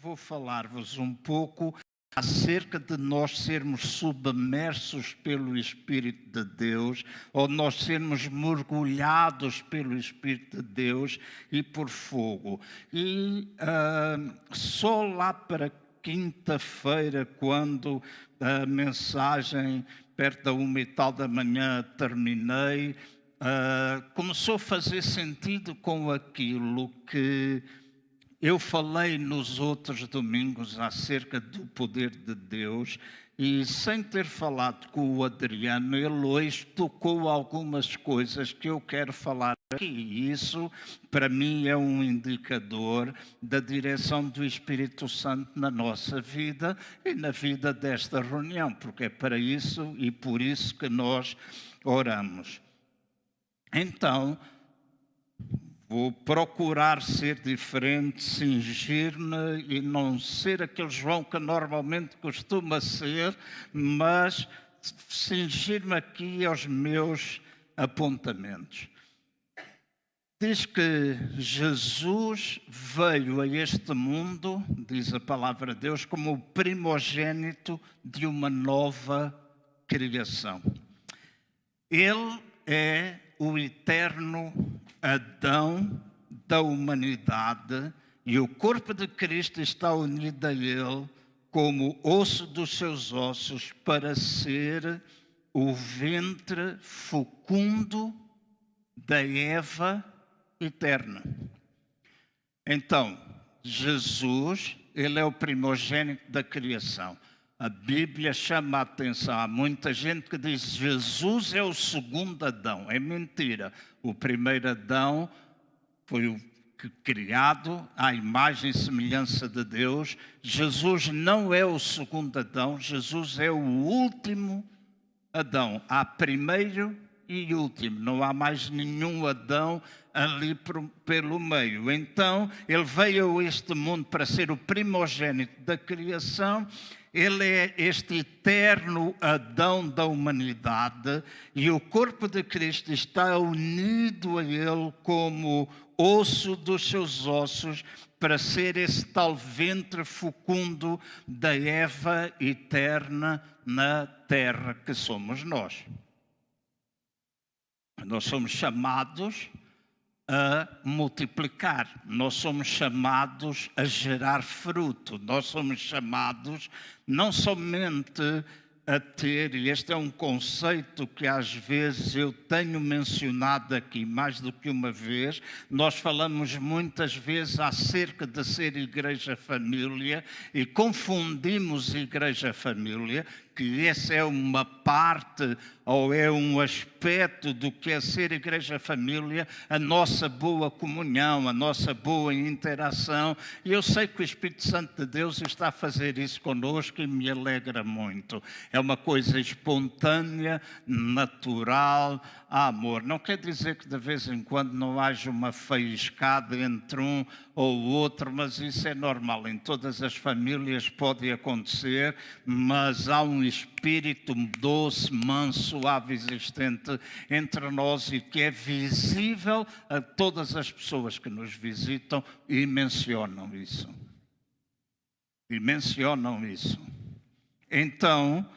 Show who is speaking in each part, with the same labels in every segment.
Speaker 1: vou falar-vos um pouco acerca de nós sermos submersos pelo Espírito de Deus, ou nós sermos mergulhados pelo Espírito de Deus e por fogo. E só lá para quinta-feira, quando a mensagem, perto da 1h da manhã, terminei, começou a fazer sentido com aquilo que eu falei nos outros domingos acerca do poder de Deus, e sem ter falado com o Adriano, ele hoje tocou algumas coisas que eu quero falar aqui. E isso, para mim, é um indicador da direção do Espírito Santo na nossa vida e na vida desta reunião, porque é para isso e por isso que nós oramos. Então, vou procurar ser diferente, cingir-me e não ser aquele João que normalmente costuma ser, mas cingir-me aqui aos meus apontamentos. Diz que Jesus veio a este mundo, diz a palavra de Deus, como o primogênito de uma nova criação. Ele é o eterno Adão da humanidade, e o corpo de Cristo está unido a ele como osso dos seus ossos, para ser o ventre fecundo da Eva eterna. Então, Jesus, ele é o primogênito da criação. A Bíblia chama a atenção. Há muita gente que diz que Jesus é o segundo Adão. É mentira. O primeiro Adão foi o criado à imagem e semelhança de Deus. Jesus não é o segundo Adão. Jesus é o último Adão. Há primeiro e último. Não há mais nenhum Adão ali pelo meio. Então, ele veio a este mundo para ser o primogênito da criação. Ele é este eterno Adão da humanidade, e o corpo de Cristo está unido a ele como osso dos seus ossos, para ser esse tal ventre fecundo da Eva eterna na terra que somos nós. Nós somos chamados a multiplicar, nós somos chamados a gerar fruto, nós somos chamados não somente a ter, e este é um conceito que às vezes eu tenho mencionado aqui mais do que uma vez, nós falamos muitas vezes acerca de ser igreja-família e confundimos igreja-família, que essa é uma parte ou é um aspecto do que é ser igreja-família, a nossa boa comunhão, a nossa boa interação. E eu sei que o Espírito Santo de Deus está a fazer isso conosco e me alegra muito. É uma coisa espontânea, natural, amor. Não quer dizer que de vez em quando não haja uma faiscada entre um ou outro, mas isso é normal. Em todas as famílias pode acontecer, mas há um espírito doce, manso, suave, existente entre nós e que é visível a todas as pessoas que nos visitam e mencionam isso. Então,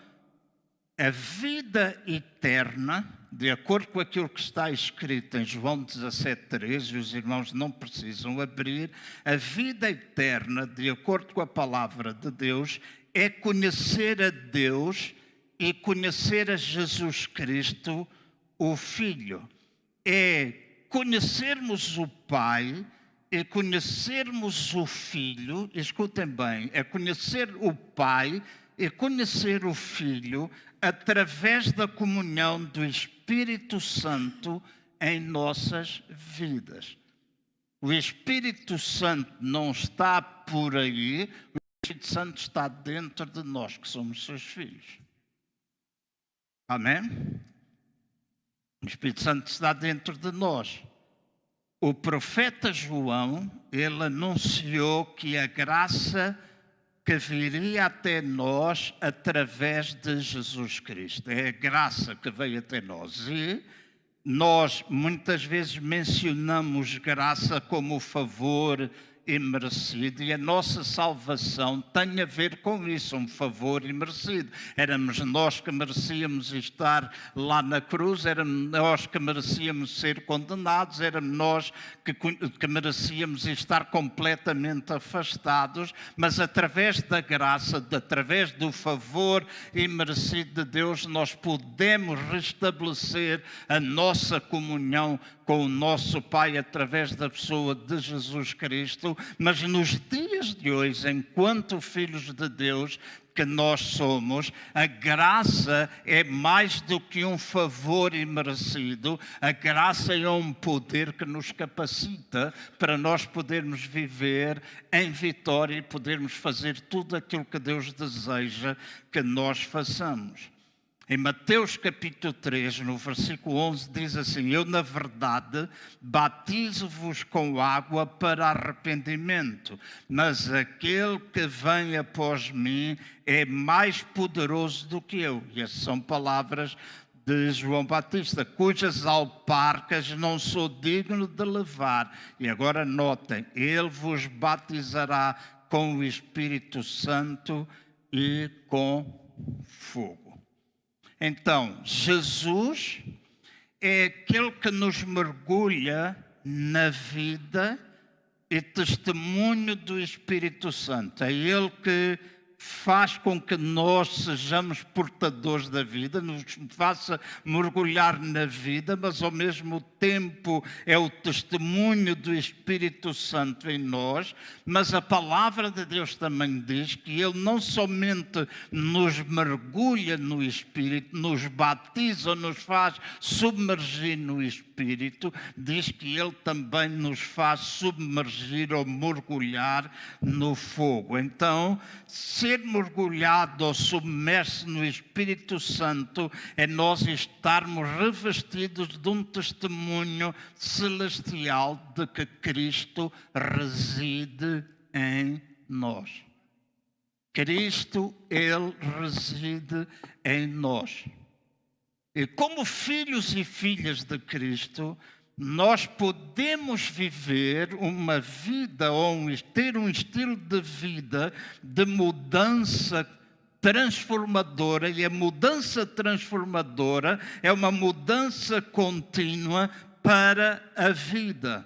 Speaker 1: a vida eterna, de acordo com aquilo que está escrito em João 17,3, e os irmãos não precisam abrir, a vida eterna, de acordo com a palavra de Deus, é conhecer a Deus e conhecer a Jesus Cristo, o Filho. É conhecermos o Pai e conhecermos o Filho, escutem bem, é conhecer o Pai e conhecer o Filho através da comunhão do Espírito Santo em nossas vidas. O Espírito Santo não está por aí, o Espírito Santo está dentro de nós, que somos seus filhos. Amém? O Espírito Santo está dentro de nós. O profeta João, ele anunciou que a graça que viria até nós através de Jesus Cristo. É a graça que veio até nós. E nós muitas vezes mencionamos graça como favor imerecido, e a nossa salvação tem a ver com isso, um favor imerecido. Éramos nós que merecíamos estar lá na cruz, éramos nós que merecíamos ser condenados, éramos nós que merecíamos estar completamente afastados, mas através da graça, através do favor imerecido de Deus, nós podemos restabelecer a nossa comunhão com o nosso Pai através da pessoa de Jesus Cristo. Mas nos dias de hoje, enquanto filhos de Deus que nós somos, a graça é mais do que um favor imerecido. A graça é um poder que nos capacita para nós podermos viver em vitória e podermos fazer tudo aquilo que Deus deseja que nós façamos. Em Mateus capítulo 3, no versículo 11, diz assim: eu, na verdade, batizo-vos com água para arrependimento, mas aquele que vem após mim é mais poderoso do que eu. E essas são palavras de João Batista, cujas alparcas não sou digno de levar. E agora notem, ele vos batizará com o Espírito Santo e com fogo. Então, Jesus é aquele que nos mergulha na vida e testemunho do Espírito Santo. É Ele que faz com que nós sejamos portadores da vida, nos faça mergulhar na vida, mas ao mesmo tempo é o testemunho do Espírito Santo em nós. Mas a palavra de Deus também diz que Ele não somente nos mergulha no Espírito, nos batiza, nos faz submergir no Espírito, diz que Ele também nos faz submergir ou mergulhar no fogo. Então, ser mergulhado ou submerso no Espírito Santo é nós estarmos revestidos de um testemunho celestial de que Cristo reside em nós. Cristo, Ele reside em nós. E como filhos e filhas de Cristo, nós podemos viver uma vida ou ter um estilo de vida de mudança transformadora, e a mudança transformadora é uma mudança contínua para a vida.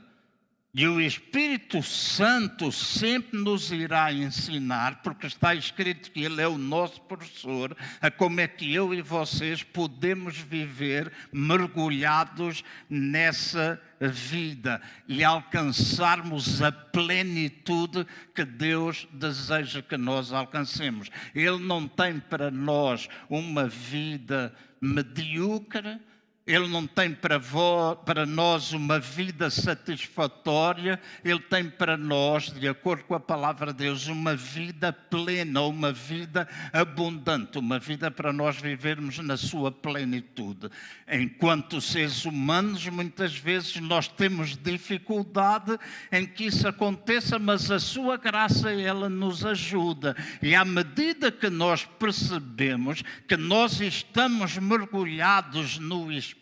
Speaker 1: E o Espírito Santo sempre nos irá ensinar, porque está escrito que Ele é o nosso professor, a como é que eu e vocês podemos viver mergulhados nessa vida e alcançarmos a plenitude que Deus deseja que nós alcancemos. Ele não tem para nós uma vida medíocre. Ele não tem para nós uma vida satisfatória. Ele tem para nós, de acordo com a palavra de Deus, uma vida plena, uma vida abundante, uma vida para nós vivermos na sua plenitude. Enquanto seres humanos, muitas vezes nós temos dificuldade em que isso aconteça, mas a sua graça, ela nos ajuda. E à medida que nós percebemos que nós estamos mergulhados no Espírito,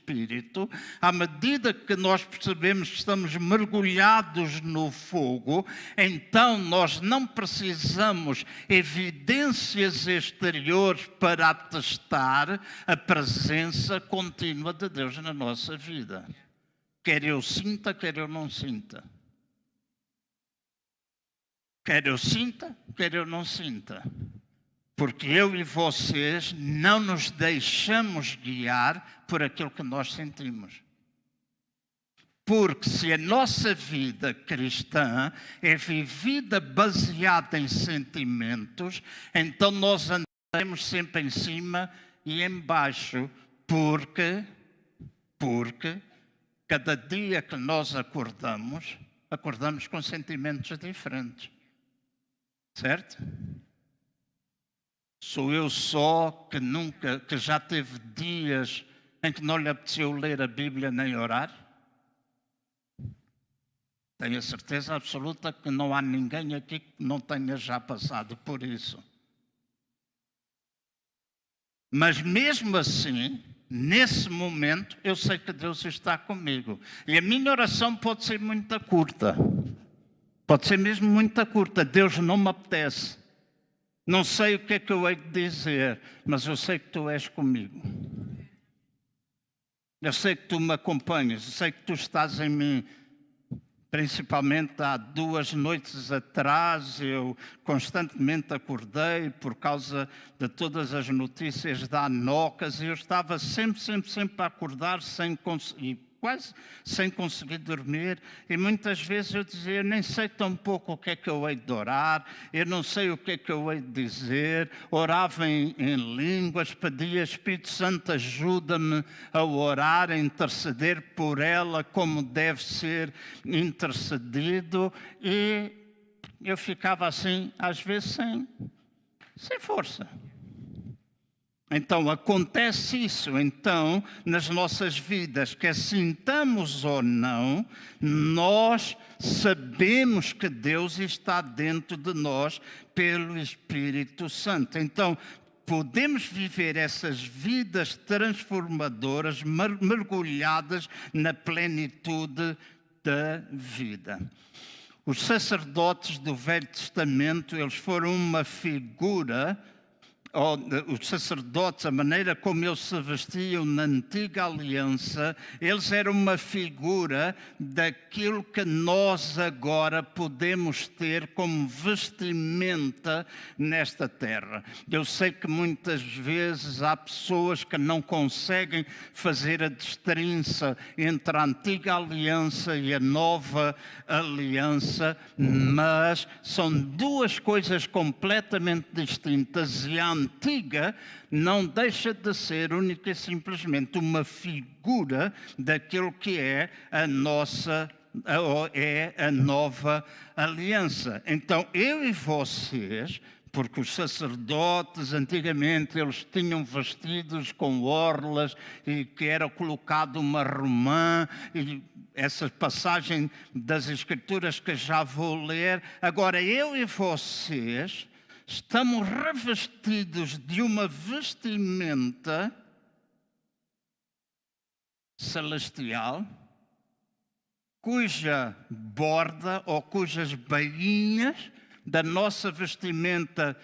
Speaker 1: à medida que nós percebemos que estamos mergulhados no fogo, então nós não precisamos evidências exteriores para atestar a presença contínua de Deus na nossa vida. Quer eu sinta, quer eu não sinta. Quer eu sinta, quer eu não sinta. Porque eu e vocês não nos deixamos guiar por aquilo que nós sentimos. Porque se a nossa vida cristã é vivida baseada em sentimentos, então nós andaremos sempre em cima e em baixo, porque cada dia que nós acordamos com sentimentos diferentes. Certo? Sou eu só que já teve dias em que não lhe apeteceu ler a Bíblia nem orar? Tenho a certeza absoluta que não há ninguém aqui que não tenha já passado por isso. Mas mesmo assim, nesse momento, eu sei que Deus está comigo. E a minha oração pode ser muito curta. Pode ser mesmo muito curta. Deus, não me apetece. Não sei o que é que eu hei de dizer, mas eu sei que tu és comigo. Eu sei que tu me acompanhas, eu sei que tu estás em mim. Principalmente há 2 noites atrás, eu constantemente acordei por causa de todas as notícias da ANOCAS e eu estava sempre a acordar sem conseguir. Quase sem conseguir dormir, e muitas vezes eu dizia, eu nem sei tão pouco o que é que eu hei de orar, eu não sei o que é que eu hei de dizer, orava em línguas, pedia, Espírito Santo, ajuda-me a orar, a interceder por ela como deve ser intercedido, e eu ficava assim, às vezes sem força. Então, acontece isso, então, nas nossas vidas, que sintamos ou não, nós sabemos que Deus está dentro de nós pelo Espírito Santo. Então, podemos viver essas vidas transformadoras, mergulhadas na plenitude da vida. Os sacerdotes do Velho Testamento, eles foram uma figura. Os sacerdotes, a maneira como eles se vestiam na antiga aliança, eles eram uma figura daquilo que nós agora podemos ter como vestimenta nesta terra. Eu sei que muitas vezes há pessoas que não conseguem fazer a distinção entre a antiga aliança e a nova aliança, mas são 2 coisas completamente distintas, e a antiga não deixa de ser única e simplesmente uma figura daquilo que é a nova aliança. Então, eu e vocês, porque os sacerdotes antigamente eles tinham vestidos com orlas e que era colocado uma romã, e essa passagem das Escrituras que já vou ler. Agora, eu e vocês estamos revestidos de uma vestimenta celestial, cuja borda ou cujas bainhas da nossa vestimenta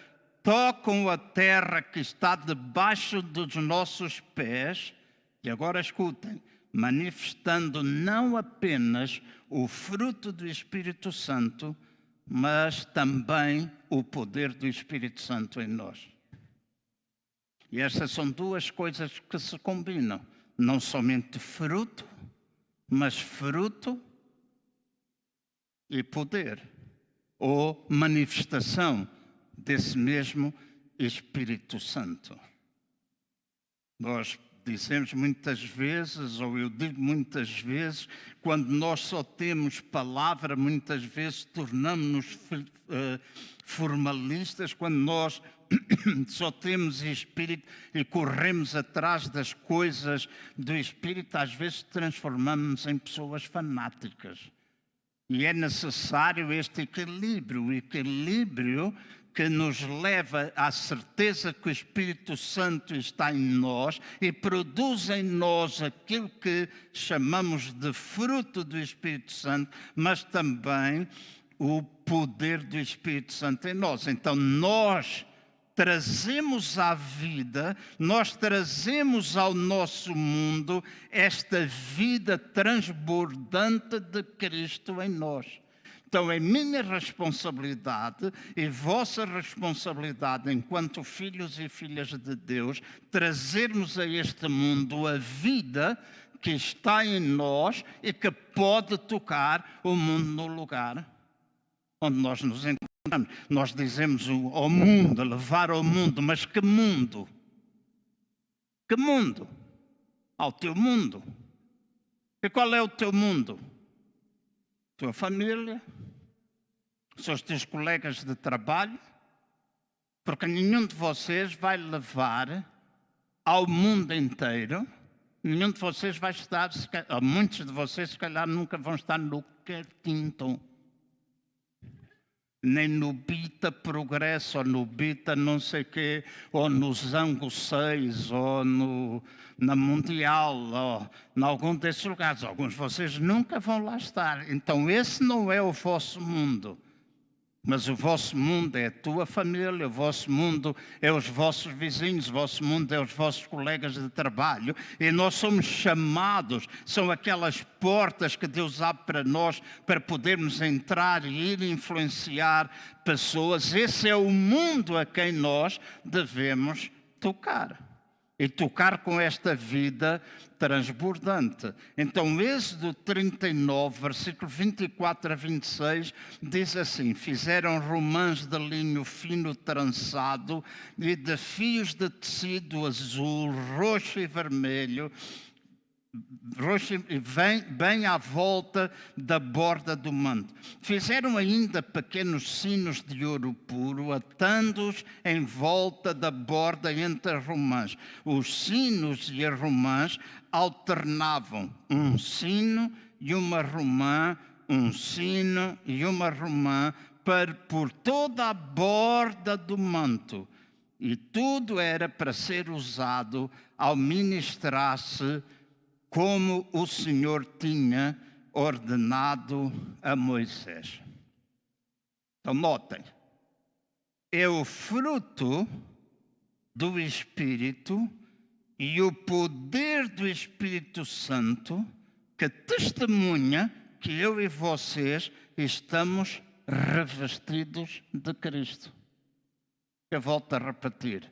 Speaker 1: tocam a terra que está debaixo dos nossos pés. E agora escutem, manifestando não apenas o fruto do Espírito Santo, mas também o poder do Espírito Santo em nós. E estas são 2 coisas que se combinam. Não somente fruto, mas fruto e poder, ou manifestação desse mesmo Espírito Santo. Nós dizemos muitas vezes, ou eu digo muitas vezes, quando nós só temos palavra, muitas vezes tornamos-nos formalistas, quando nós só temos Espírito e corremos atrás das coisas do Espírito, às vezes transformamos-nos em pessoas fanáticas. E é necessário este equilíbrio, o equilíbrio que nos leva à certeza que o Espírito Santo está em nós e produz em nós aquilo que chamamos de fruto do Espírito Santo, mas também o poder do Espírito Santo em nós. Então, nós trazemos à vida, nós trazemos ao nosso mundo esta vida transbordante de Cristo em nós. Então é minha responsabilidade e vossa responsabilidade enquanto filhos e filhas de Deus trazermos a este mundo a vida que está em nós e que pode tocar o mundo no lugar onde nós nos encontramos. Nós dizemos ao mundo, levar ao mundo, mas que mundo? Que mundo? Ao teu mundo. E qual é o teu mundo? Tua família, são os teus colegas de trabalho, porque nenhum de vocês vai levar ao mundo inteiro, nenhum de vocês vai estar, muitos de vocês se calhar nunca vão estar no Quertinton. nem no Bita Progresso, ou no Bita não sei quê, ou no Zango 6, ou na Mundial, ou em algum desses lugares. Alguns de vocês nunca vão lá estar. Então esse não é o vosso mundo. Mas o vosso mundo é a tua família, o vosso mundo é os vossos vizinhos, o vosso mundo é os vossos colegas de trabalho. E nós somos chamados, são aquelas portas que Deus abre para nós, para podermos entrar e ir influenciar pessoas. Esse é o mundo a quem nós devemos tocar. E tocar com esta vida transbordante. Então, Êxodo 39, versículo 24 a 26, diz assim: fizeram romãs de linho fino trançado e de fios de tecido azul, roxo e vermelho, bem à volta da borda do manto. Fizeram ainda pequenos sinos de ouro puro, atando-os em volta da borda entre as romãs. Os sinos e as romãs alternavam, um sino e uma romã, um sino e uma romã, por toda a borda do manto. E tudo era para ser usado ao ministrar-se como o Senhor tinha ordenado a Moisés. Então, notem, é o fruto do Espírito e o poder do Espírito Santo que testemunha que eu e vocês estamos revestidos de Cristo. Eu volto a repetir.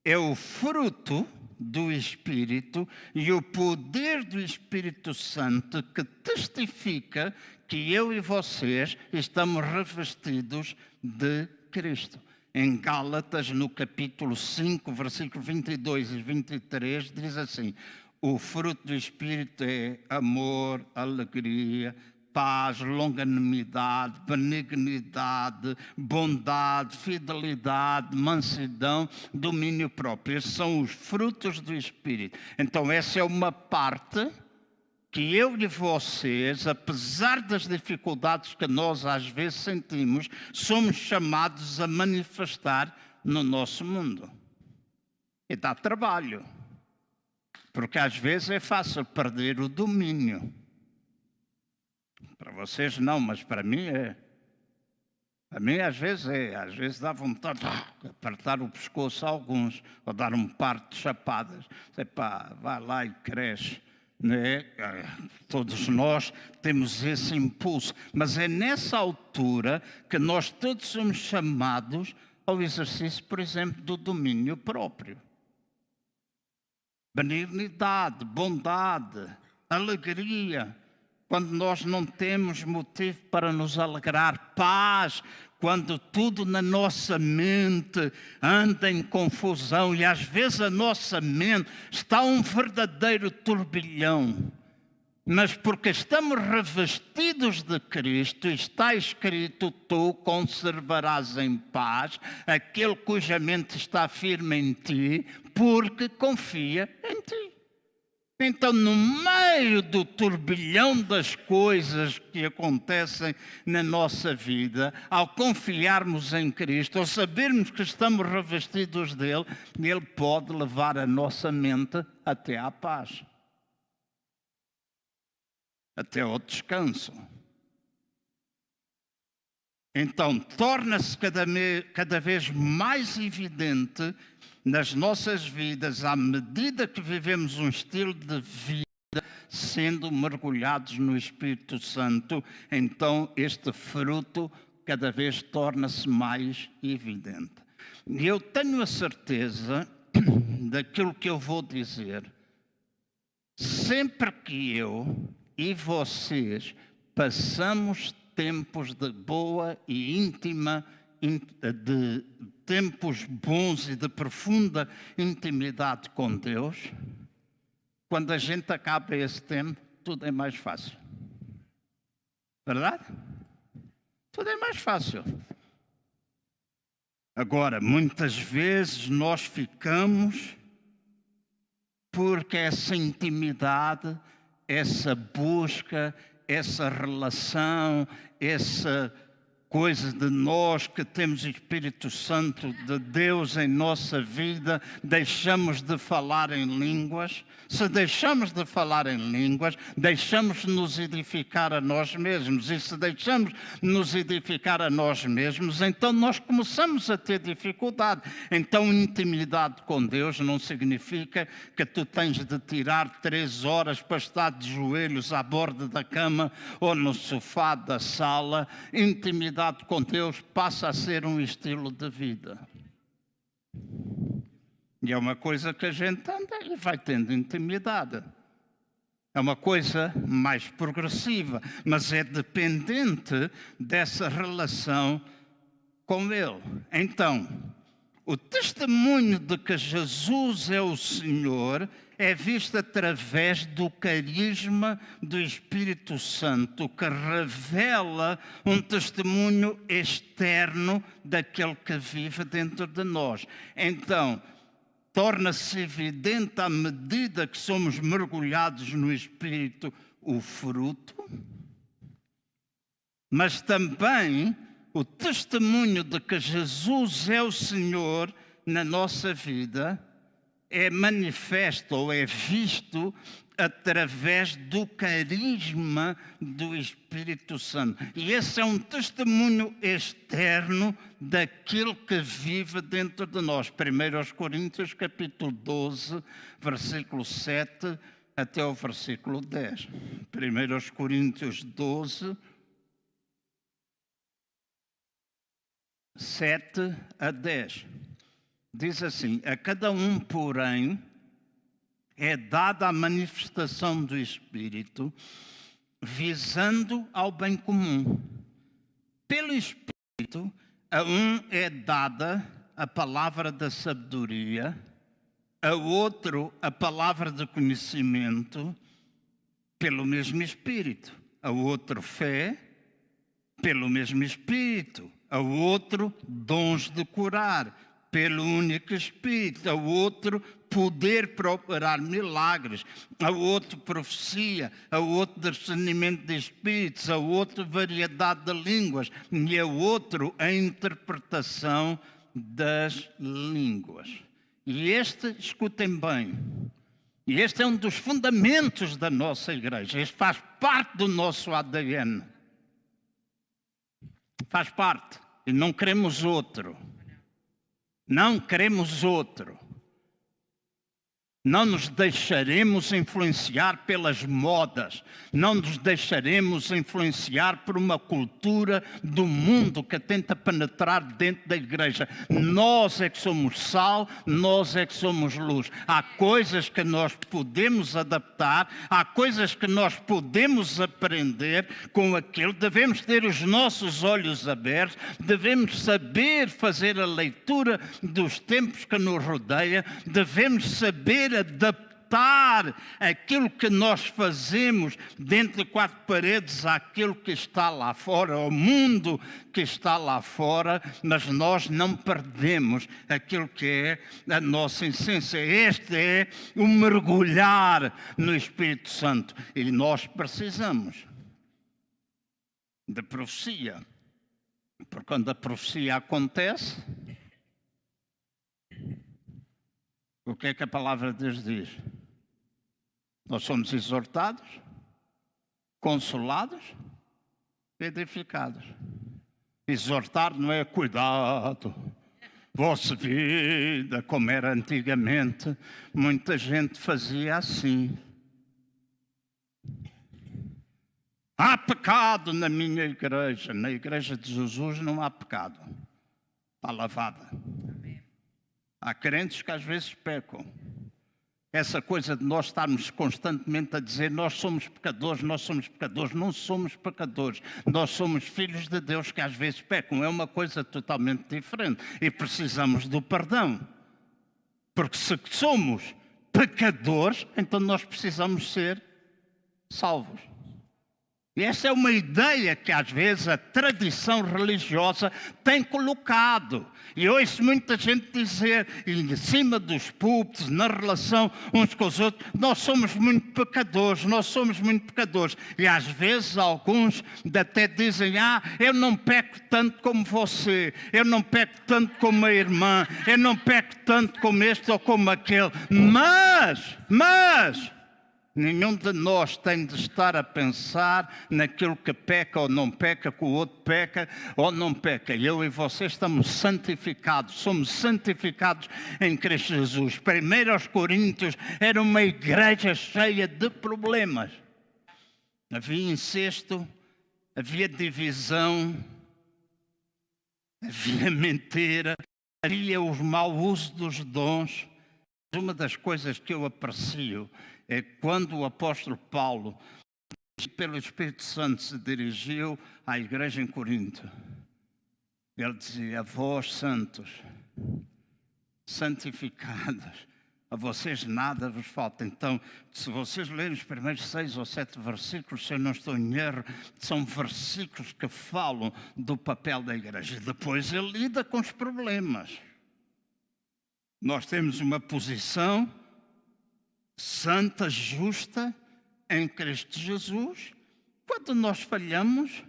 Speaker 1: É o fruto do Espírito e o poder do Espírito Santo que testifica que eu e vocês estamos revestidos de Cristo. Em Gálatas, no capítulo 5, versículos 22 e 23, diz assim: o fruto do Espírito é amor, alegria, paz, longanimidade, benignidade, bondade, fidelidade, mansidão, domínio próprio. Esses são os frutos do Espírito. Então essa é uma parte que eu e vocês, apesar das dificuldades que nós às vezes sentimos, somos chamados a manifestar no nosso mundo. E dá trabalho, porque às vezes é fácil perder o domínio. Para vocês não, mas para mim é. Para mim às vezes é. Às vezes dá vontade de apertar o pescoço a alguns, ou dar um par de chapadas. Epá, vai lá e cresce. Né? Todos nós temos esse impulso. Mas é nessa altura que nós todos somos chamados ao exercício, por exemplo, do domínio próprio. Benignidade, bondade, alegria. Quando nós não temos motivo para nos alegrar, paz, quando tudo na nossa mente anda em confusão e às vezes a nossa mente está um verdadeiro turbilhão. Mas porque estamos revestidos de Cristo, está escrito: tu conservarás em paz aquele cuja mente está firme em ti, porque confia em ti. Então, no meio do turbilhão das coisas que acontecem na nossa vida, ao confiarmos em Cristo, ao sabermos que estamos revestidos dele, ele pode levar a nossa mente até à paz, até ao descanso. Então, torna-se cada vez mais evidente nas nossas vidas, à medida que vivemos um estilo de vida sendo mergulhados no Espírito Santo, então este fruto cada vez torna-se mais evidente. E eu tenho a certeza daquilo que eu vou dizer. Sempre que eu e vocês passamos tempos de boa e íntima, de tempos bons e de profunda intimidade com Deus, quando a gente acaba esse tempo, tudo é mais fácil. Verdade? Tudo é mais fácil. Agora, muitas vezes nós ficamos porque essa intimidade, essa busca, essa relação, essa coisa de nós que temos o Espírito Santo de Deus em nossa vida, deixamos de falar em línguas. Se deixamos de falar em línguas, deixamos de nos edificar a nós mesmos. E se deixamos de nos edificar a nós mesmos, então nós começamos a ter dificuldade. Então, intimidade com Deus não significa que tu tens de tirar 3 horas para estar de joelhos à borda da cama ou no sofá da sala. Intimidade com Deus passa a ser um estilo de vida. E é uma coisa que a gente anda e vai tendo intimidade. É uma coisa mais progressiva, mas é dependente dessa relação com Ele. Então, o testemunho de que Jesus é o Senhor é visto através do carisma do Espírito Santo, que revela um testemunho externo daquele que vive dentro de nós. Então, torna-se evidente à medida que somos mergulhados no Espírito o fruto, mas também o testemunho de que Jesus é o Senhor na nossa vida é manifesto ou é visto através do carisma do Espírito Santo. E esse é um testemunho externo daquilo que vive dentro de nós. 1 Coríntios capítulo 12, versículo 7 até o versículo 10. 1 Coríntios 12, 7 a 10. Diz assim: a cada um, porém, é dada a manifestação do Espírito, visando ao bem comum. Pelo Espírito, a um é dada a palavra da sabedoria, a outro a palavra de conhecimento, pelo mesmo Espírito, a outro fé, pelo mesmo Espírito, a outro dons de curar, pelo único Espírito, a outro poder para operar milagres, a outro profecia, a outro discernimento de espíritos, a outro variedade de línguas e a outro a interpretação das línguas. E escutem bem, e este é um dos fundamentos da nossa igreja, este faz parte do nosso ADN. Faz parte, e não queremos outro. Não queremos outro. Não nos deixaremos influenciar pelas modas. Não nos deixaremos influenciar por uma cultura do mundo que tenta penetrar dentro da igreja. Nós é que somos sal, nós é que somos luz. Há coisas que nós podemos adaptar, há coisas que nós podemos aprender com aquilo. Devemos ter os nossos olhos abertos, devemos saber fazer a leitura dos tempos que nos rodeia, devemos saber adaptar aquilo que nós fazemos dentro de 4 paredes àquilo que está lá fora, ao mundo que está lá fora, mas nós não perdemos aquilo que é a nossa essência. Este é o mergulhar no Espírito Santo. E nós precisamos de profecia, porque quando a profecia acontece, o que é que a palavra de Deus diz? Nós somos exortados, consolados, edificados. Exortar não é cuidado, vossa vida, como era antigamente. Muita gente fazia assim. Há pecado na minha igreja. Na igreja de Jesus não há pecado. Está lavada. Há crentes que às vezes pecam. Essa coisa de nós estarmos constantemente a dizer nós somos pecadores, não somos pecadores. Nós somos filhos de Deus que às vezes pecam. É uma coisa totalmente diferente. E precisamos do perdão. Porque se somos pecadores, então nós precisamos ser salvos. E essa é uma ideia que às vezes a tradição religiosa tem colocado. E ouço muita gente dizer, em cima dos púlpitos, na relação uns com os outros, nós somos muito pecadores, nós somos muito pecadores. E às vezes alguns até dizem, eu não peco tanto como você, eu não peco tanto como a irmã, eu não peco tanto como este ou como aquele. Mas... nenhum de nós tem de estar a pensar naquilo que peca ou não peca, que o outro peca ou não peca. Eu e você estamos santificados, somos santificados em Cristo Jesus. 1 Coríntios era uma igreja cheia de problemas. Havia incesto, havia divisão, havia mentira, havia o mau uso dos dons. Uma das coisas que eu aprecio é quando o apóstolo Paulo, pelo Espírito Santo, se dirigiu à igreja em Corinto. Ele dizia, vós santos, santificados, a vocês nada vos falta. Então, se vocês lerem os primeiros 6 ou 7 versículos, se eu não estou em erro, são versículos que falam do papel da igreja. E depois ele lida com os problemas. Nós temos uma posição santa, justa, em Cristo Jesus. Quando nós falhamos,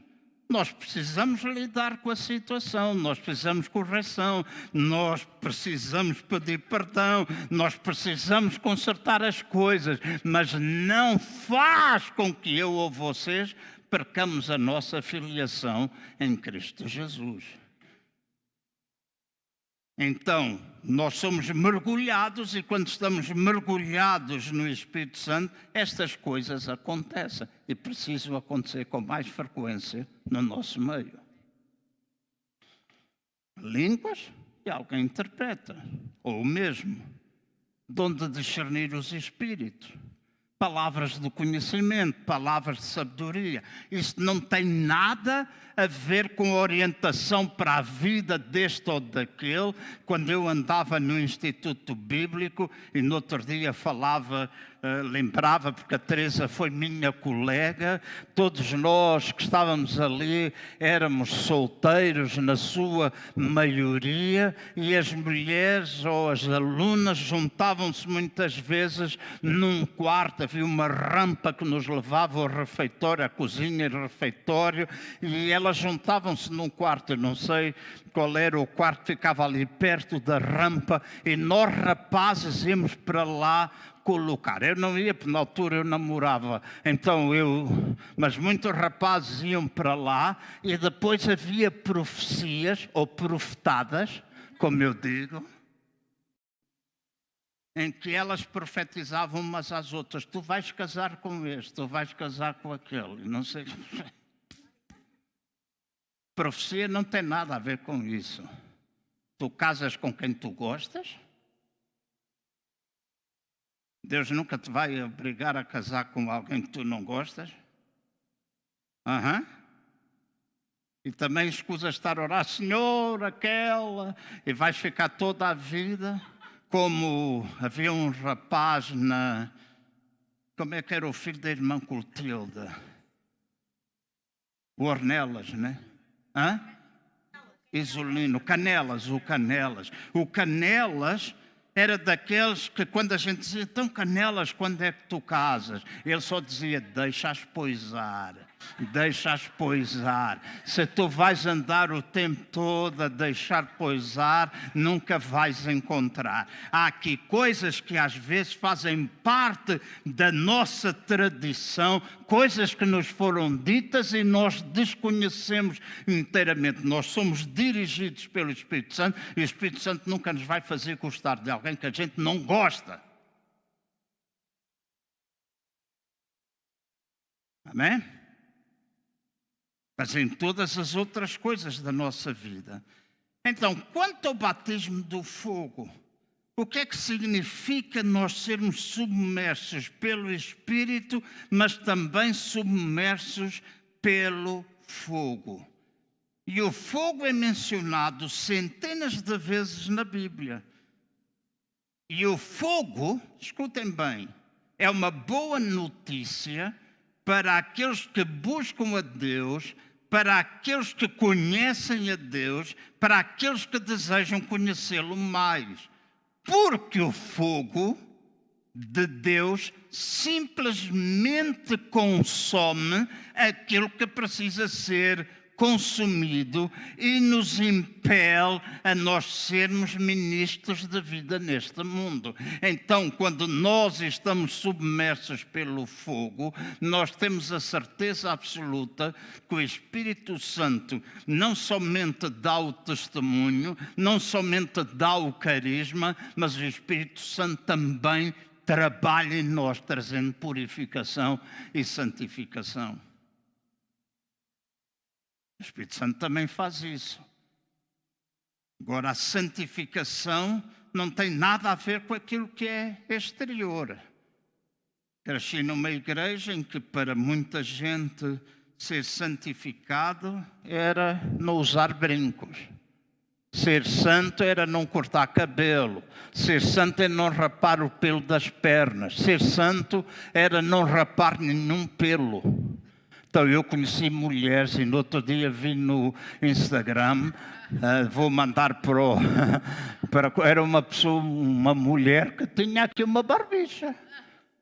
Speaker 1: nós precisamos lidar com a situação, nós precisamos de correção, nós precisamos pedir perdão, nós precisamos consertar as coisas, mas não faz com que eu ou vocês percamos a nossa filiação em Cristo Jesus. Então, nós somos mergulhados e quando estamos mergulhados no Espírito Santo, estas coisas acontecem e precisam acontecer com mais frequência no nosso meio. Línguas e alguém interpreta, ou o mesmo, dom de discernir os espíritos. Palavras de conhecimento, palavras de sabedoria. Isso não tem nada a ver com orientação para a vida deste ou daquele. Quando eu andava no Instituto Bíblico e no outro dia falava, lembrava, porque a Teresa foi minha colega, todos nós que estávamos ali éramos solteiros na sua maioria e as mulheres ou as alunas juntavam-se muitas vezes num quarto. Havia uma rampa que nos levava ao refeitório, à cozinha e ao refeitório, e elas juntavam-se num quarto, não sei qual era o quarto, ficava ali perto da rampa, e nós rapazes íamos para lá colocar. Eu não ia, porque na altura eu namorava, mas muitos rapazes iam para lá, e depois havia profecias, ou profetadas, como eu digo, em que elas profetizavam umas às outras. Tu vais casar com este, tu vais casar com aquele. Não sei. Profecia não tem nada a ver com isso. Tu casas com quem tu gostas. Deus nunca te vai obrigar a casar com alguém que tu não gostas. E também escusas estar a orar, Senhor, aquela, e vais ficar toda a vida. Como havia um rapaz como é que era o filho da irmã Clotilde? O Ornelas, né? Isolino, Canelas. O Canelas era daqueles que quando a gente dizia, então Canelas, quando é que tu casas? Ele só dizia, deixa-as poisar. Se tu vais andar o tempo todo a deixar poisar, nunca vais encontrar. Há aqui coisas que às vezes fazem parte da nossa tradição, coisas que nos foram ditas e nós desconhecemos inteiramente. Nós somos dirigidos pelo Espírito Santo e o Espírito Santo nunca nos vai fazer gostar de alguém que a gente não gosta. Amém? Mas em todas as outras coisas da nossa vida. Então, quanto ao batismo do fogo, o que é que significa nós sermos submersos pelo Espírito, mas também submersos pelo fogo? E o fogo é mencionado centenas de vezes na Bíblia. E o fogo, escutem bem, é uma boa notícia para aqueles que buscam a Deus, para aqueles que conhecem a Deus, para aqueles que desejam conhecê-lo mais. Porque o fogo de Deus simplesmente consome aquilo que precisa ser consumido e nos impele a nós sermos ministros de vida neste mundo. Então, quando nós estamos submersos pelo fogo, nós temos a certeza absoluta que o Espírito Santo não somente dá o testemunho, não somente dá o carisma, mas o Espírito Santo também trabalha em nós, trazendo purificação e santificação. O Espírito Santo também faz isso. Agora, a santificação não tem nada a ver com aquilo que é exterior. Cresci numa igreja em que para muita gente ser santificado era não usar brincos. Ser santo era não cortar cabelo. Ser santo era não rapar o pelo das pernas. Ser santo era não rapar nenhum pelo. Então, eu conheci mulheres e no outro dia vi no Instagram, vou mandar era uma pessoa, uma mulher que tinha aqui uma barbicha,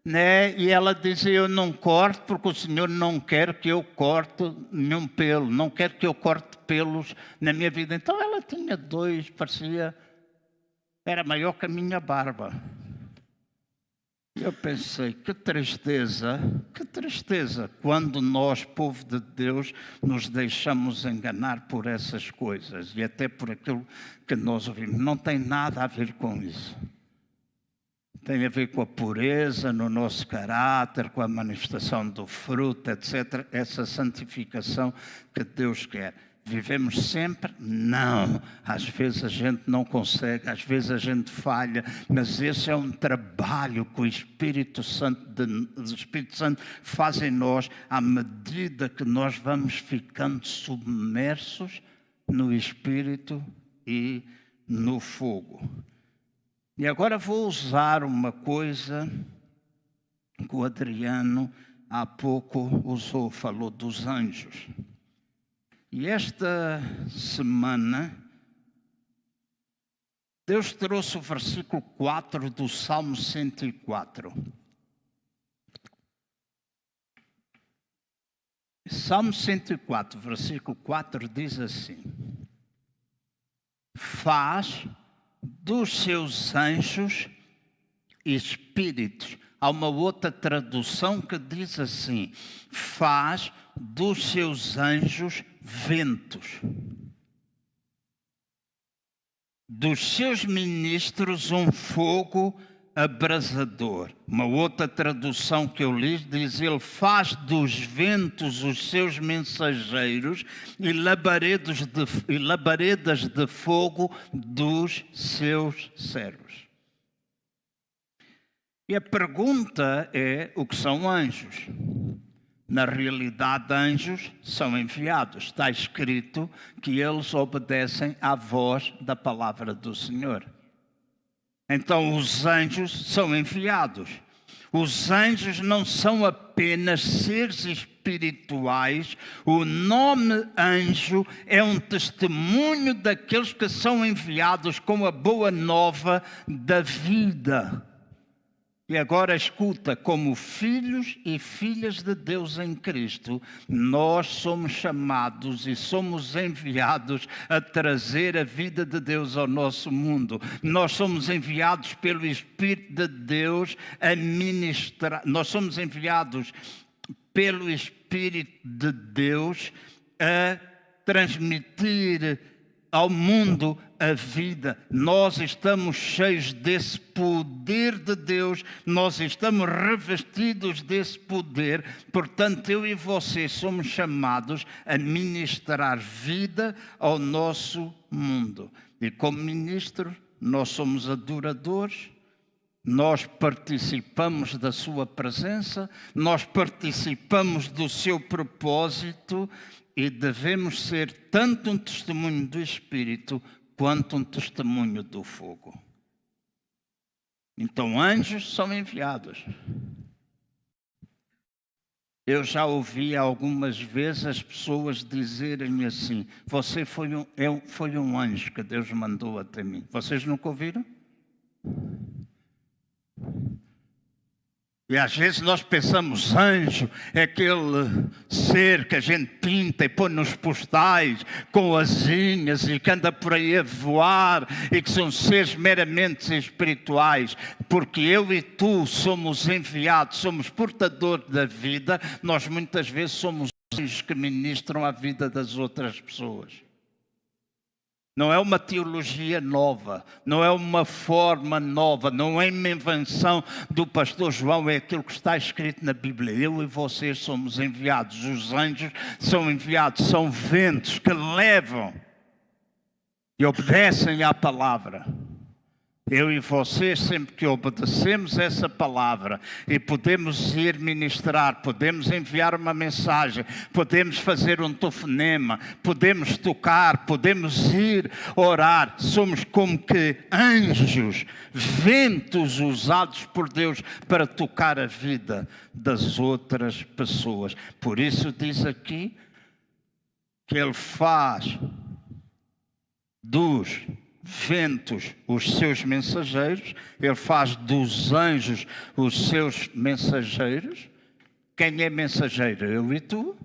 Speaker 1: né? E ela dizia, eu não corto porque o Senhor não quer que eu corte nenhum pelo, não quer que eu corte pelos na minha vida. Então, ela tinha dois, era maior que a minha barba. Eu pensei, que tristeza, quando nós, povo de Deus, nos deixamos enganar por essas coisas e até por aquilo que nós ouvimos. Não tem nada a ver com isso. Tem a ver com a pureza no nosso caráter, com a manifestação do fruto, etc. Essa santificação que Deus quer. Vivemos sempre? Não. Às vezes a gente não consegue, às vezes a gente falha, mas esse é um trabalho que o Espírito Santo faz em nós à medida que nós vamos ficando submersos no Espírito e no fogo. E agora vou usar uma coisa que o Adriano há pouco usou, falou dos anjos. E esta semana, Deus trouxe o versículo 4 do Salmo 104. Salmo 104, versículo 4 diz assim: faz dos seus anjos espíritos. Há uma outra tradução que diz assim: faz dos seus anjos ventos, dos seus ministros um fogo abrasador. Uma outra tradução que eu li diz: ele faz dos ventos os seus mensageiros e labaredas de fogo dos seus servos. E a pergunta é: o que são anjos? Na realidade, anjos são enviados. Está escrito que eles obedecem à voz da palavra do Senhor. Então, os anjos são enviados. Os anjos não são apenas seres espirituais. O nome anjo é um testemunho daqueles que são enviados com a boa nova da vida. E agora escuta, como filhos e filhas de Deus em Cristo, nós somos chamados e somos enviados a trazer a vida de Deus ao nosso mundo. Nós somos enviados pelo Espírito de Deus a ministrar. Nós somos enviados pelo Espírito de Deus a transmitir ao mundo a vida. Nós estamos cheios desse poder de Deus, nós estamos revestidos desse poder, portanto eu e você somos chamados a ministrar vida ao nosso mundo. E como ministros, nós somos adoradores, nós participamos da sua presença, nós participamos do seu propósito e devemos ser tanto um testemunho do Espírito quanto um testemunho do fogo. Então, anjos são enviados. Eu já ouvi algumas vezes as pessoas dizerem assim: você foi um anjo que Deus mandou até mim. Vocês nunca ouviram? E às vezes nós pensamos, anjo é aquele ser que a gente pinta e põe nos postais com asinhas e que anda por aí a voar e que são seres meramente espirituais. Porque eu e tu somos enviados, somos portadores da vida, nós muitas vezes somos anjos que ministram a vida das outras pessoas. Não é uma teologia nova, não é uma forma nova, não é uma invenção do pastor João, é aquilo que está escrito na Bíblia. Eu e vocês somos enviados, os anjos são enviados, são ventos que levam e obedecem à palavra. Eu e vocês, sempre que obedecemos essa palavra e podemos ir ministrar, podemos enviar uma mensagem, podemos fazer um telefonema, podemos tocar, podemos ir orar, somos como que anjos, ventos usados por Deus para tocar a vida das outras pessoas. Por isso diz aqui que Ele faz dos ventos os seus mensageiros, Ele faz dos anjos os seus mensageiros. Quem é mensageiro? Eu e tu.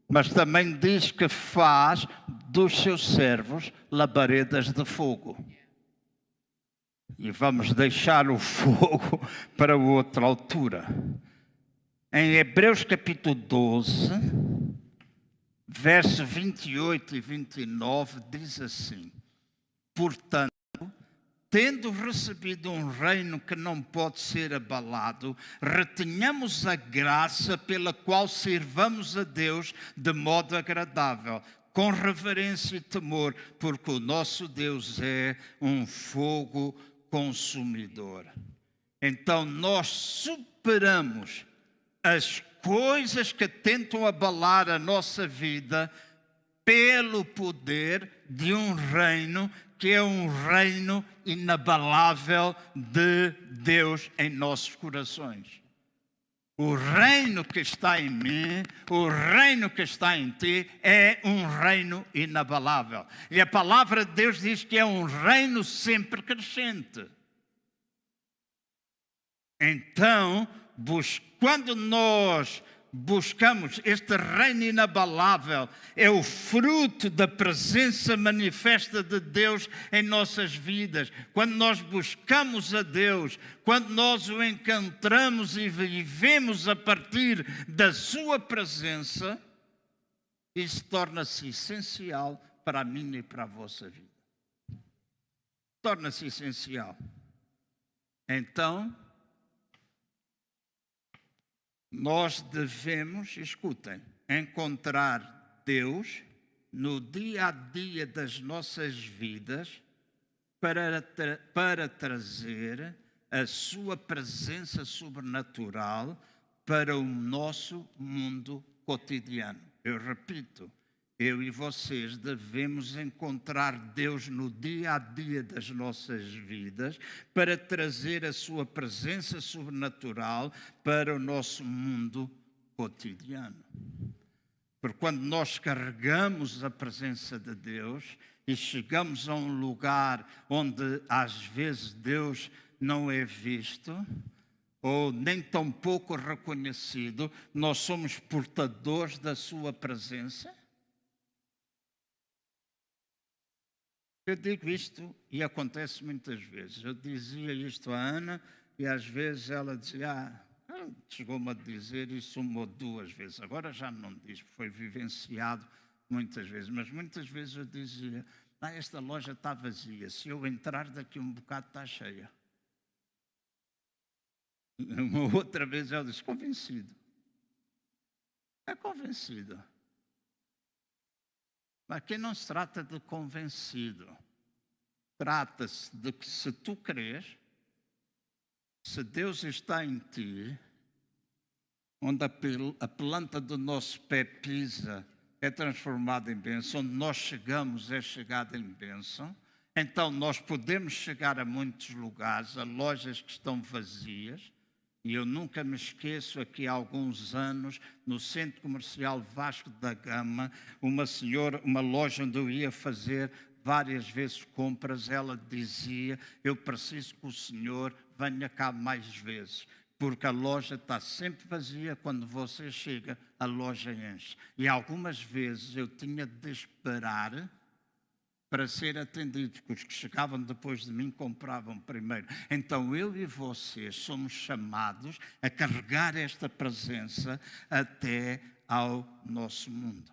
Speaker 1: Mas também diz que faz dos seus servos labaredas de fogo. E vamos deixar o fogo para outra altura. Em Hebreus capítulo 12, verso 28 e 29, diz assim: portanto, tendo recebido um reino que não pode ser abalado, retenhamos a graça pela qual servamos a Deus de modo agradável, com reverência e temor, porque o nosso Deus é um fogo consumidor. Então nós superamos as coisas que tentam abalar a nossa vida pelo poder de um reino que é um reino inabalável de Deus em nossos corações. O reino que está em mim, o reino que está em ti, é um reino inabalável. E a palavra de Deus diz que é um reino sempre crescente. Então, quando nós buscamos este reino inabalável, é o fruto da presença manifesta de Deus em nossas vidas. Quando nós buscamos a Deus, quando nós o encontramos e vivemos a partir da sua presença, isso torna-se essencial para a minha e para a vossa vida. Torna-se essencial. Então, nós devemos, escutem, encontrar Deus no dia a dia das nossas vidas para trazer a sua presença sobrenatural para o nosso mundo cotidiano. Eu repito, eu e vocês devemos encontrar Deus no dia a dia das nossas vidas para trazer a sua presença sobrenatural para o nosso mundo cotidiano. Porque quando nós carregamos a presença de Deus e chegamos a um lugar onde às vezes Deus não é visto, ou nem tão pouco reconhecido, nós somos portadores da sua presença. Eu digo isto e acontece muitas vezes. Eu dizia isto à Ana e às vezes ela dizia, chegou-me a dizer isso uma ou duas vezes. Agora já não diz, foi vivenciado muitas vezes. Mas muitas vezes eu dizia, esta loja está vazia, se eu entrar daqui um bocado está cheia. Uma outra vez ela disse, convencido. É convencido. Aqui não se trata de convencido. Trata-se de que se tu crês, se Deus está em ti, onde a planta do nosso pé pisa é transformada em bênção, onde nós chegamos é chegada em bênção, então nós podemos chegar a muitos lugares, a lojas que estão vazias, E eu nunca me esqueço, aqui há alguns anos, no Centro Comercial Vasco da Gama, uma senhora, uma loja onde eu ia fazer várias vezes compras, ela dizia: eu preciso que o senhor venha cá mais vezes, porque a loja está sempre vazia, quando você chega, a loja enche. E algumas vezes eu tinha de esperar para ser atendido, porque os que chegavam depois de mim compravam primeiro. Então eu e vocês somos chamados a carregar esta presença até ao nosso mundo.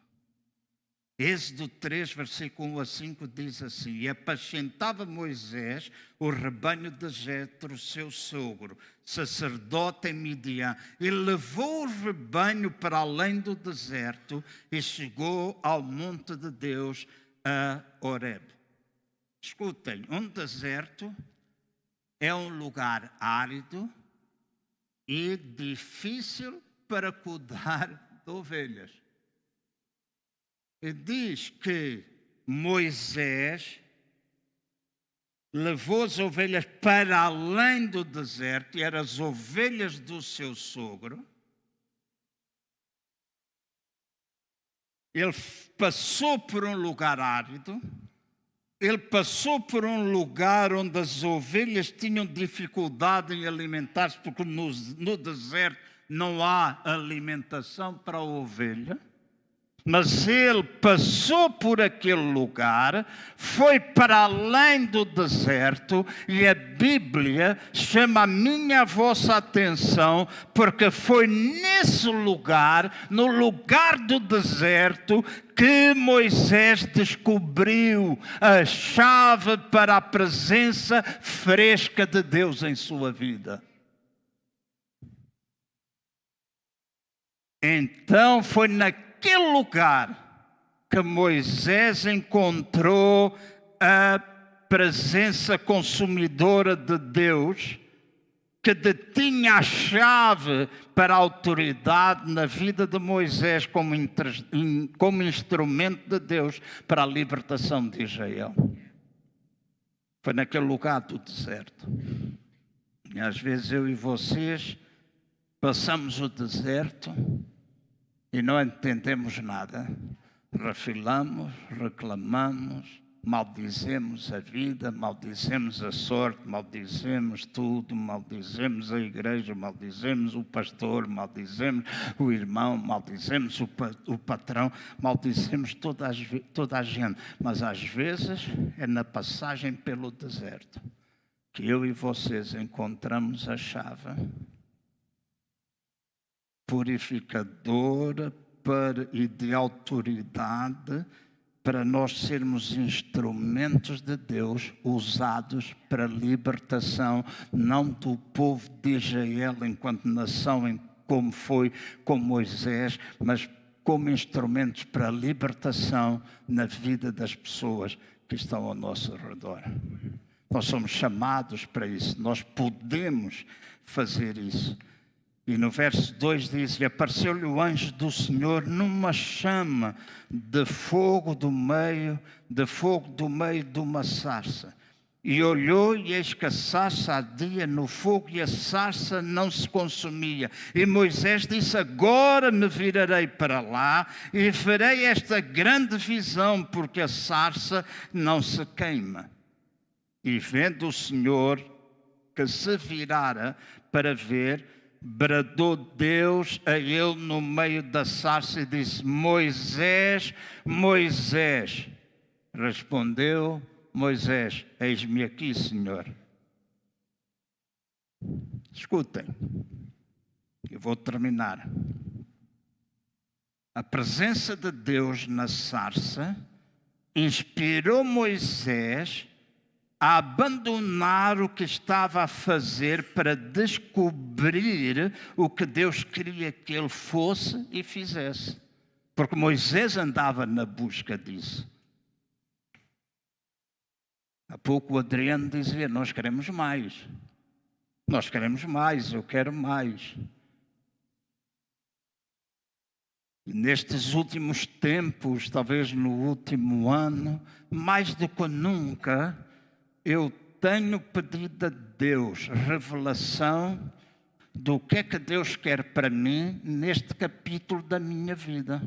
Speaker 1: Êxodo 3, versículo 1 a 5 diz assim: e apacentava Moisés o rebanho de Jetro, seu sogro, sacerdote em Midian, e levou o rebanho para além do deserto e chegou ao monte de Deus, a Horeb. Escutem, um deserto é um lugar árido e difícil para cuidar de ovelhas. E diz que Moisés levou as ovelhas para além do deserto, e eram as ovelhas do seu sogro. Ele passou por um lugar árido, ele passou por um lugar onde as ovelhas tinham dificuldade em alimentar-se, porque no deserto não há alimentação para a ovelha. Mas ele passou por aquele lugar, foi para além do deserto, e a Bíblia chama a minha e a vossa atenção, porque foi nesse lugar, no lugar do deserto, que Moisés descobriu a chave para a presença fresca de Deus em sua vida. Então foi naquele lugar que Moisés encontrou a presença consumidora de Deus, que detinha a chave para a autoridade na vida de Moisés como instrumento de Deus para a libertação de Israel. Foi naquele lugar do deserto. E às vezes eu e vocês passamos o deserto e não entendemos nada, refilamos, reclamamos, maldizemos a vida, maldizemos a sorte, maldizemos tudo, maldizemos a igreja, maldizemos o pastor, maldizemos o irmão, maldizemos o patrão, maldizemos toda a gente. Mas às vezes é na passagem pelo deserto que eu e vocês encontramos a chave purificadora e de autoridade para nós sermos instrumentos de Deus usados para a libertação, não do povo de Israel enquanto nação, como foi com Moisés, mas como instrumentos para a libertação na vida das pessoas que estão ao nosso redor. Nós somos chamados para isso, nós podemos fazer isso. E no verso 2 diz: e apareceu-lhe o anjo do Senhor numa chama de fogo do meio de uma sarça. E olhou, e eis que a sarça ardia no fogo, e a sarça não se consumia. E Moisés disse: agora me virarei para lá, e verei esta grande visão, porque a sarça não se queima. E vendo o Senhor que se virara para ver, bradou Deus a ele no meio da sarça e disse: Moisés, Moisés. Respondeu Moisés: eis-me aqui, Senhor. Escutem, eu vou terminar. A presença de Deus na sarça inspirou Moisés a abandonar o que estava a fazer para descobrir o que Deus queria que ele fosse e fizesse. Porque Moisés andava na busca disso. Há pouco o Adriano dizia: nós queremos mais. Nós queremos mais, eu quero mais. E nestes últimos tempos, talvez no último ano, mais do que nunca, eu tenho pedido a Deus revelação do que é que Deus quer para mim neste capítulo da minha vida.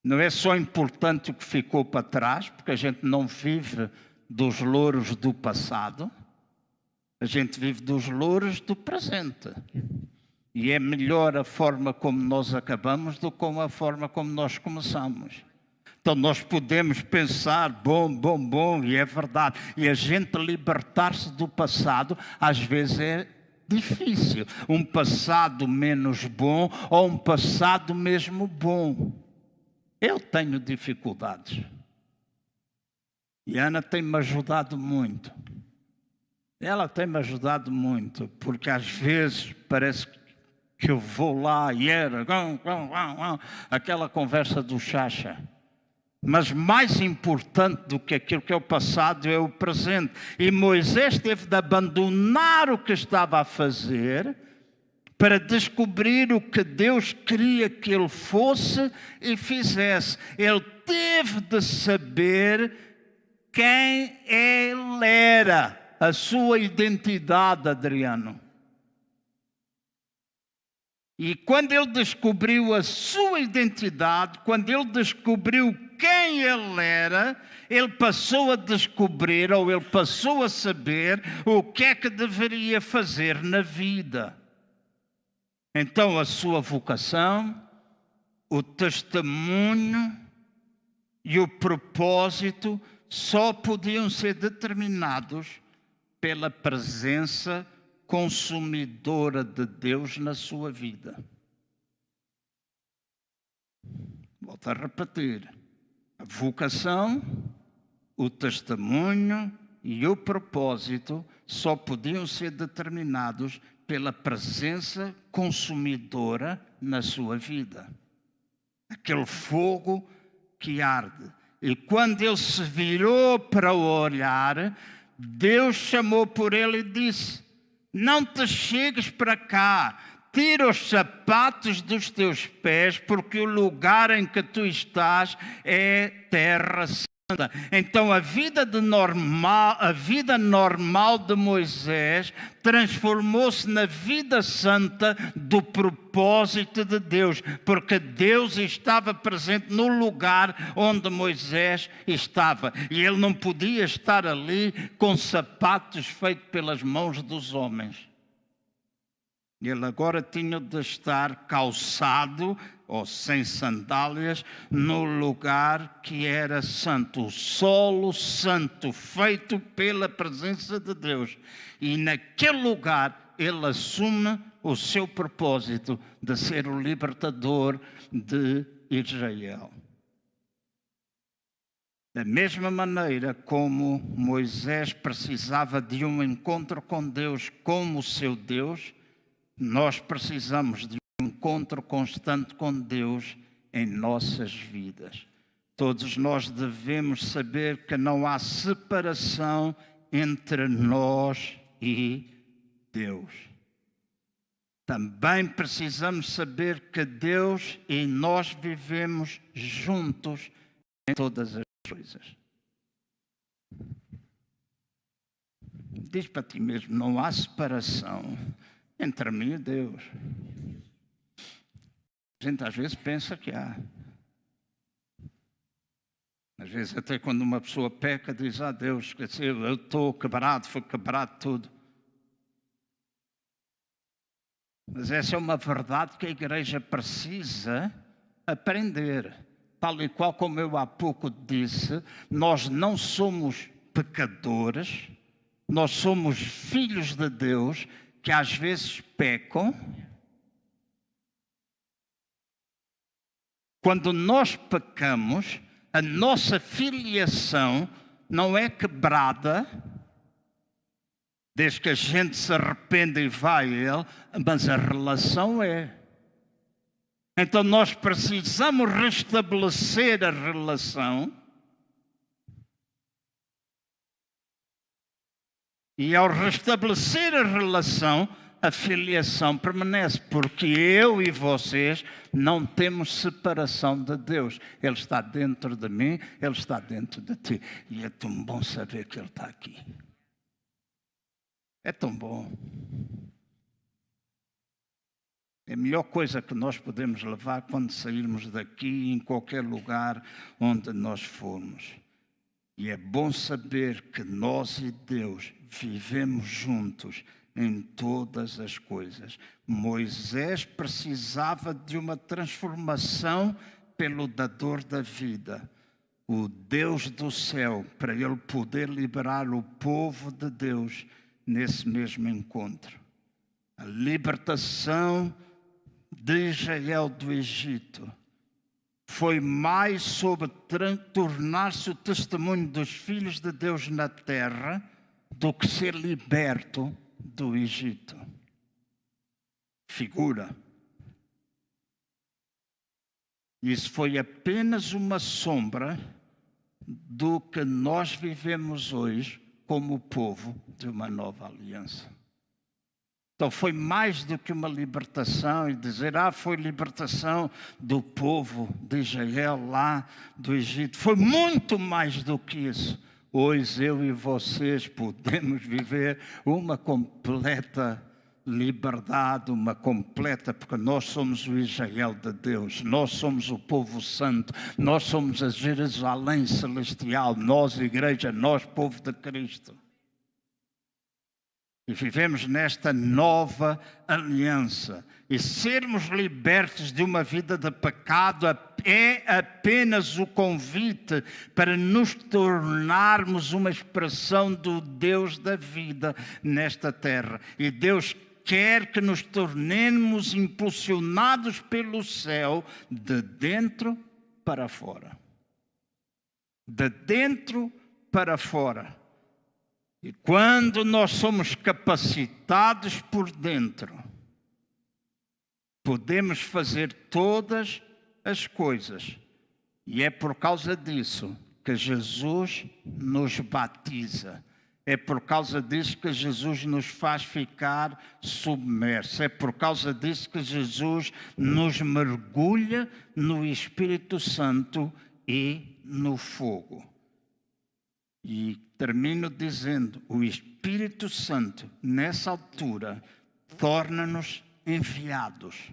Speaker 1: Não é só importante o que ficou para trás, porque a gente não vive dos louros do passado, a gente vive dos louros do presente. E é melhor a forma como nós acabamos do que a forma como nós começamos. Então nós podemos pensar, bom, e é verdade. E a gente libertar-se do passado, às vezes é difícil. Um passado menos bom ou um passado mesmo bom. Eu tenho dificuldades. E a Ana tem-me ajudado muito. Ela tem-me ajudado muito, porque às vezes parece que eu vou lá e era aquela conversa do chacha. Mas mais importante do que aquilo que é o passado é o presente. E Moisés teve de abandonar o que estava a fazer para descobrir o que Deus queria que ele fosse e fizesse. Ele teve de saber quem ele era, a sua identidade, Adriano. E quando ele descobriu a sua identidade, quando ele descobriu quem ele era, ele passou a descobrir, ou ele passou a saber o que é que deveria fazer na vida. Então a sua vocação, o testemunho e o propósito só podiam ser determinados pela presença consumidora de Deus na sua vida. Volto a repetir. A vocação, o testemunho e o propósito só podiam ser determinados pela presença consumidora na sua vida. Aquele fogo que arde. E quando ele se virou para olhar, Deus chamou por ele e disse: não te chegues para cá, tira os sapatos dos teus pés, porque o lugar em que tu estás é terra santa. Então a vida normal de Moisés transformou-se na vida santa do propósito de Deus, porque Deus estava presente no lugar onde Moisés estava, e ele não podia estar ali com sapatos feitos pelas mãos dos homens. Ele agora tinha de estar calçado ou sem sandálias no lugar que era santo, o solo santo, feito pela presença de Deus. E naquele lugar ele assume o seu propósito de ser o libertador de Israel. Da mesma maneira como Moisés precisava de um encontro com Deus como o seu Deus, nós precisamos de um encontro constante com Deus em nossas vidas. Todos nós devemos saber que não há separação entre nós e Deus. Também precisamos saber que Deus e nós vivemos juntos em todas as coisas. Diz para ti mesmo, não há separação entre mim e Deus. A gente às vezes pensa que há. Às vezes até quando uma pessoa peca, diz: Deus, eu estou quebrado, foi quebrado tudo. Mas essa é uma verdade que a igreja precisa aprender. Tal e qual como eu há pouco disse, nós não somos pecadores, nós somos filhos de Deus que às vezes pecam. Quando nós pecamos, a nossa filiação não é quebrada, desde que a gente se arrepende e vai a Ele, mas a relação é. Então nós precisamos restabelecer a relação. E ao restabelecer a relação, a filiação permanece, porque eu e vocês não temos separação de Deus. Ele está dentro de mim, Ele está dentro de ti. E é tão bom saber que Ele está aqui. É tão bom. É a melhor coisa que nós podemos levar quando sairmos daqui, em qualquer lugar onde nós formos. E é bom saber que nós e Deus vivemos juntos em todas as coisas. Moisés precisava de uma transformação pelo dador da vida, o Deus do céu, para ele poder liberar o povo de Deus nesse mesmo encontro. A libertação de Israel do Egito foi mais sobre tornar-se o testemunho dos filhos de Deus na terra do que ser liberto do Egito. Figura. Isso foi apenas uma sombra do que nós vivemos hoje como povo de uma nova aliança. Então foi mais do que uma libertação e dizer, foi libertação do povo de Israel lá do Egito. Foi muito mais do que isso. Hoje eu e vocês podemos viver uma completa liberdade, porque nós somos o Israel de Deus, nós somos o povo santo, nós somos a Jerusalém celestial, nós igreja, nós povo de Cristo. E vivemos nesta nova aliança. E sermos libertos de uma vida de pecado é apenas o convite para nos tornarmos uma expressão do Deus da vida nesta terra. E Deus quer que nos tornemos impulsionados pelo céu de dentro para fora. De dentro para fora. E quando nós somos capacitados por dentro, podemos fazer todas as coisas. E é por causa disso que Jesus nos batiza. É por causa disso que Jesus nos faz ficar submersos. É por causa disso que Jesus nos mergulha no Espírito Santo e no fogo. E termino dizendo, o Espírito Santo, nessa altura, torna-nos enviados,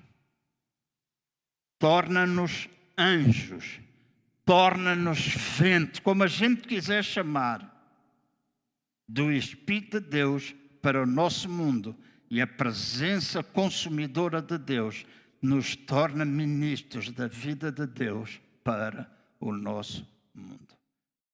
Speaker 1: torna-nos anjos, torna-nos vento, como a gente quiser chamar, do Espírito de Deus para o nosso mundo. E a presença consumidora de Deus nos torna ministros da vida de Deus para o nosso mundo.